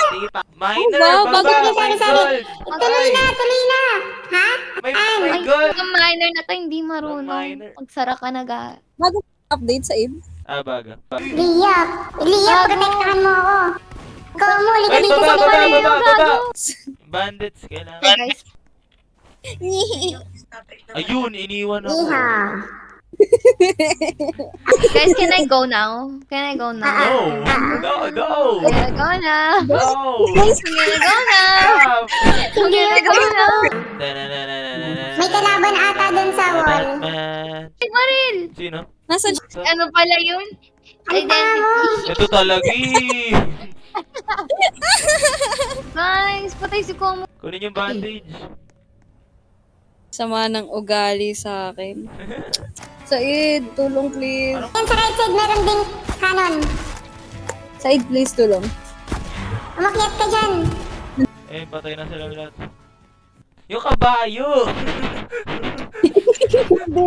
Sige pa. Minor, Wow, baba, bakit may gold. Tuloy na, tuloy na. Ha? May Ay, gold. mga minor na to, hindi minor. marunong. Magsara ka na ga. Bago update sa ib. Baga. Lia, protektahan mo ako. Ikaw mo, Ay, dito baba, sa baba, liwanag. baba. Bandits, kailangan. Hey guys, Ayun, iniwan ako. Iha. guys, can I go now? Can I go now? No. Go. Can I go na? Go. Can I go na? Stop. Hindi Can I go na? May kalaban ata dun sa wall. Batman. Ay, Maril! Sino? Nasa Ano pala yun? Identity. Ito talaga eh. Guys, patay si Komo. Kunin yung bandage. sama ng ugali sa akin. Said, tulong please. Yan sa right side, meron ding cannon. Said, please tulong. Umakyat ka dyan. Patay na sila lahat. Yung kabayo!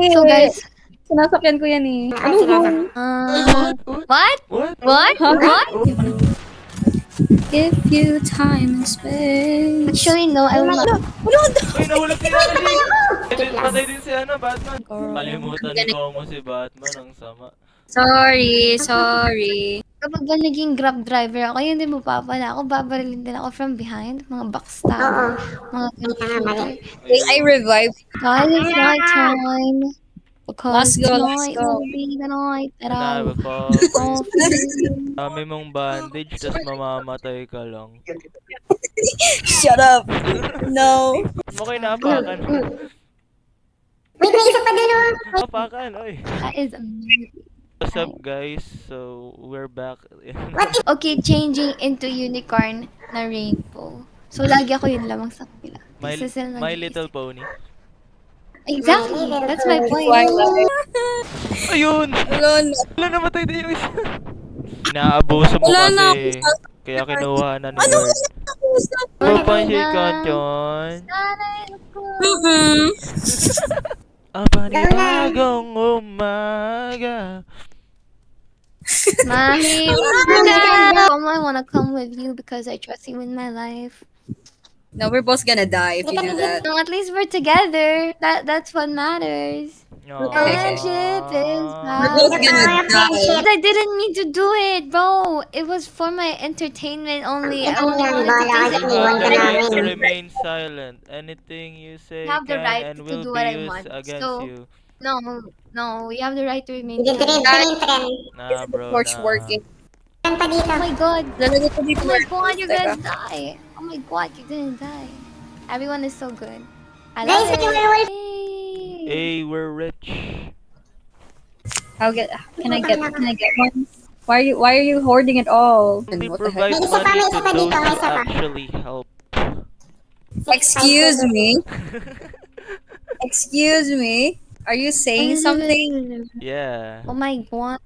So guys, sinasakyan ko yan eh. Ano sinasakyan? what? What? What? What? Give you time and space. Actually, no, I will not. Uy, nahulog si Ashley! Patay din si Batman. Kalimutan ni Komo si Batman, ang sama. Sorry. Kapag ba naging grab driver ako, yun din mo papala ako, babarilin din ako from behind, mga Oo. backstab, mga Kita nga, mali. I revive. Guys, it's my time. Let's Because go, tonight let's go. will be the night that I Nabi ko. will fall. Dami mong bandage, tas mamamatay ka lang. Shut up. No. Okay na, apakan. Wait, may isa pa dun oh. Apakan, oy. That is amazing. What's up guys? So, we're back. Okay, changing into unicorn na rainbow. So, lagi ako yun lamang sa kanila. My, Isa sila My nag-iisip. Little Pony. Exactly, that's my point. Ayun! Wala na. Wala, namatay din yung isa. Inaabuso mo Wala na. kasi. Kaya kinuha na ni Ano Lord. nakusap? Papansin ka, John. Sana'y ako. Ang panibagong umaga. Mahiwaga. I wanna come with you because I trust you in my life. No, we're both gonna die if you do that. No, at least we're together. That's what matters. Friendship is We're both gonna die. But I didn't mean to do it, bro. It was for my entertainment only. I Ikaw only yan, wanted bala ka to dyan, taste iwan ka The right to namin. remain silent. Anything you say You have the can right and to will do be what I used want. against So- you. No, you have the right to remain Sige, silent. trend. Nah, bro, Torch nah. working. Trend pa dito. Oh my god. Lalagay ko dito. Oh my god, you're gonna die. Oh my god, you're gonna die. Everyone is so good. I love Guys, it. may werewolf. Yay. Hey, we're rich. Can I get one? Why are you hoarding it all? We What the provide May isa pa, money may to isa pa those dito, may who isa pa. actually help. Excuse me? Excuse me? Are you saying something? Yeah. Oh my god.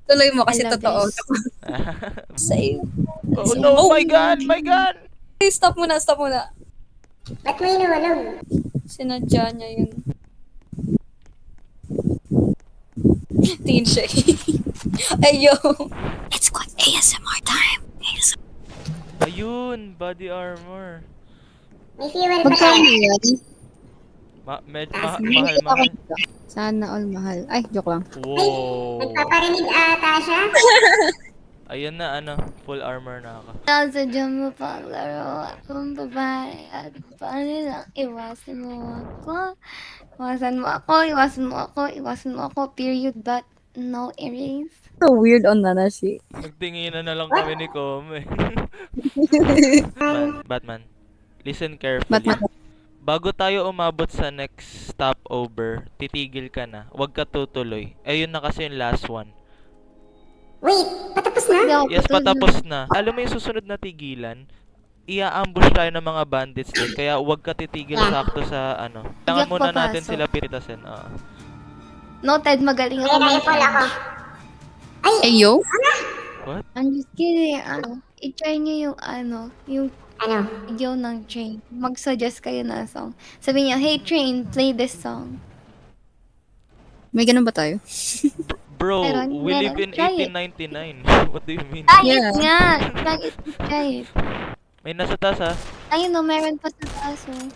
Tuloy mo kasi I love totoo. this. Save. Oh no, my gun, my gun! Hey, stop muna. Ba't mo inuulog? Sinadya niya yun. Teen siya. Ayo. It's got ASMR time. Ayun, body armor. May fuel pa tayo. yan? Mahal. Sana all mahal. Ay, joke lang. Wow. Nagpaparinig ata siya. Ayun na, full armor na ako. Nasa dyan mo paglaro akong babae at paano lang iwasan mo ako. Iwasan mo ako, period, but no erase. So weird on Nanashi. Nagtinginan na lang kami ni Com eh. Batman, listen carefully. Batman. Bago tayo umabot sa next stopover, titigil ka na. Huwag ka tutuloy. Ayun na kasi yung last one. Wait, patapos na? Hindi ako Yes, tutulog. patapos na. Alam mo yung susunod na tigilan, i-ambush tayo ng mga bandits din. Kaya huwag ka titigil sakto sa ano. Kailangan ako muna natin papasok. sila piritasin. Noted, magaling ako. Ayun, ayun ako. Ayo? What? I'm just kidding. I-try nyo yung Ano? video ng Train. Mag-suggest kayo na song. Sabi niya, hey Train, play this song. May ganun ba tayo? Bro, Pero, we live in try it. 1899. What do you mean? Try Yeah. it nga. Try it. May nasa taas ha. Ayun no, meron pa sa taas oh.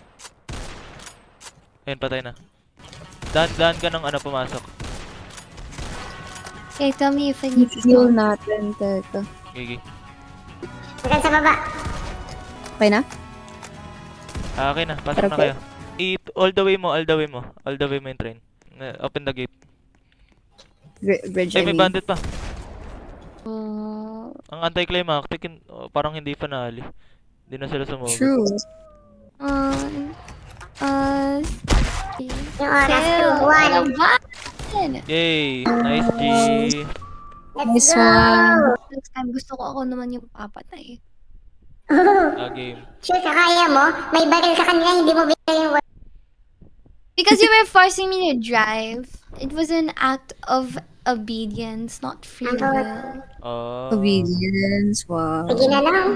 Ayun, patay na. Daan ka ng ano, pumasok. Okay, tell me if I need to Heal stop. natin. Teka. Gigi. Hanggang sa baba. Okay na? Okay na, pasok na Okay. kayo. All the way mo yung train. Open the gate. Bridge, Ay, I may mean. bandit pa. Oh, Ang anticlimactic, parang hindi pa naali. Hindi na sila sumugod. True. Yung oras Sale. 2, 1. Ano ba? Yay! Nice G! Let's Nice go! one. Next time, gusto ko ako naman yung papatay. Game. Sure ka kaya mo? May baril ka kanina, hindi mo binigay yung wall. Because you were forcing me to drive. It was an act of obedience, not free will. Oh. Obedience. Wow. Sige na lang.